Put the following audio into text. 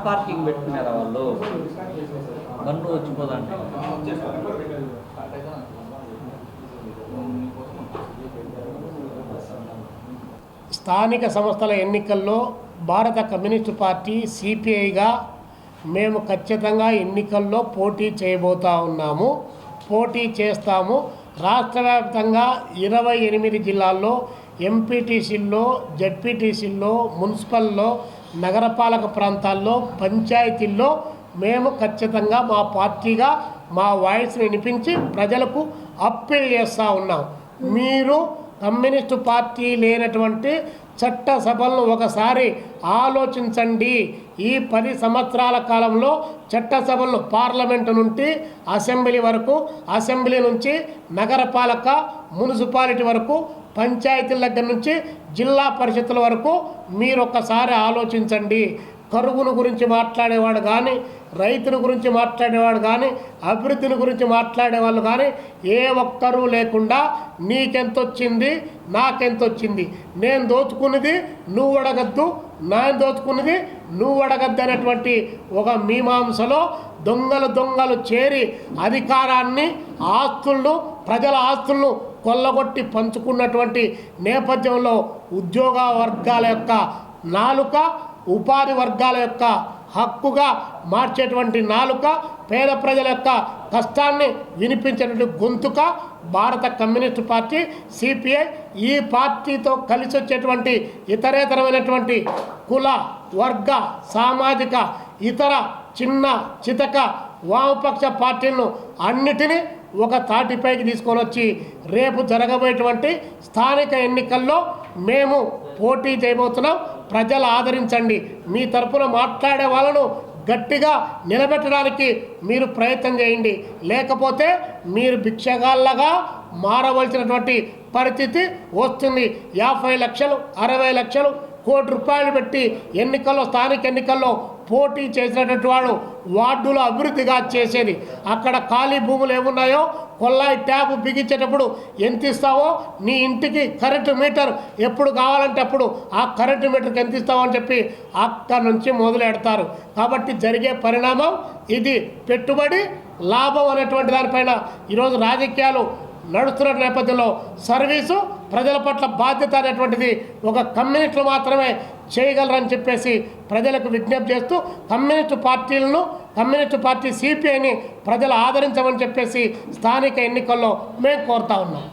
Parking పెట్టుకున్నారా వాళ్ళు బండ్లు వచ్చిపోదండి. స్థానిక సంస్థల ఎన్నికల్లో భారత కమ్యూనిస్టు పార్టీ సిపిఐగా మేము ఖచ్చితంగా ఎన్నికల్లో పోటీ చేయబోతా ఉన్నాము, పోటీ చేస్తాము. రాష్ట్ర వ్యాప్తంగా 28 జిల్లాల్లో ఎంపీటీసీల్లో, జడ్పీటీసీల్లో, మున్సిపల్లో, నగరపాలక ప్రాంతాల్లో, పంచాయతీల్లో మేము ఖచ్చితంగా మా పార్టీగా మా వాయిస్ని వినిపించి ప్రజలకు అప్పీల్ చేస్తూ ఉన్నాం. మీరు కమ్యూనిస్టు పార్టీ లేనటువంటి చట్టసభలను ఒకసారి ఆలోచించండి. ఈ 10 సంవత్సరాల కాలంలో చట్టసభలను పార్లమెంటు నుండి అసెంబ్లీ వరకు, అసెంబ్లీ నుంచి నగరపాలక మున్సిపాలిటీ వరకు, పంచాయతీల దగ్గర నుంచి జిల్లా పరిషత్తుల వరకు మీరు ఒక్కసారి ఆలోచించండి. కరువును గురించి మాట్లాడేవాడు కానీ, రైతుల గురించి మాట్లాడేవాడు కానీ, అభివృద్ధిని గురించి మాట్లాడేవాళ్ళు కానీ ఏ ఒక్కరూ లేకుండా నీకెంతొచ్చింది, నాకెంతొచ్చింది, నేను దోచుకున్నది నువ్వు అడగద్దు, నేను దోచుకున్నది నువ్వు అడగద్దు అనేటువంటి ఒక మీమాంసలో దొంగలు చేరి అధికారాన్ని, ఆస్తులను, ప్రజల ఆస్తులను కొల్లగొట్టి పంచుకున్నటువంటి నేపథ్యంలో ఉద్యోగ వర్గాల యొక్క నాలుక, ఉపాధి వర్గాల యొక్క హక్కుగా మార్చేటువంటి నాలుక, పేద ప్రజల యొక్క కష్టాన్ని వినిపించేటువంటి గొంతుక భారత కమ్యూనిస్టు పార్టీ సిపిఐ. ఈ పార్టీతో కలిసి వచ్చేటువంటి ఇతరేతరమైనటువంటి కుల, వర్గ, సామాజిక, ఇతర చిన్న చితక వామపక్ష పార్టీలను అన్నిటినీ ఒక తాటిపైకి తీసుకొని వచ్చి రేపు జరగబోయేటువంటి స్థానిక ఎన్నికల్లో మేము పోటీ చేయబోతున్నాం. ప్రజలు ఆదరించండి. మీ తరపున మాట్లాడే వాళ్ళను గట్టిగా నిలబెట్టడానికి మీరు ప్రయత్నం చేయండి. లేకపోతే మీరు భిక్షగాళ్ళగా మారవలసినటువంటి పరిస్థితి వస్తుంది. 50 లక్షలు, 60 లక్షలు, కోటి రూపాయలు పెట్టి ఎన్నికల్లో, స్థానిక ఎన్నికల్లో పోటీ చేసినటువంటి వాడు వార్డులో అభివృద్ధిగా చేసేది. అక్కడ ఖాళీ భూములు ఏమున్నాయో కొల్లాయి ట్యాబ్ బిగించేటప్పుడు ఎంత ఇస్తావో, నీ ఇంటికి కరెంటు మీటర్ ఎప్పుడు కావాలంటే అప్పుడు ఆ కరెంటు మీటర్కి ఎంత ఇస్తావో అని చెప్పి అక్కడి నుంచి మొదలెడతారు. కాబట్టి జరిగే పరిణామం ఇది. పెట్టుబడి లాభం అనేటువంటి దానిపైన ఈరోజు రాజకీయాలు నడుస్తున్న నేపథ్యంలో సర్వీసు, ప్రజల పట్ల బాధ్యత అనేటువంటిది ఒక కమ్యూనిస్టులు మాత్రమే చేయగలరని చెప్పేసి ప్రజలకు విజ్ఞప్తి చేస్తూ కమ్యూనిస్టు పార్టీ సిపిఐని ప్రజలు ఆదరించమని చెప్పేసి స్థానిక ఎన్నికల్లో మేము కోరుతా ఉన్నాం.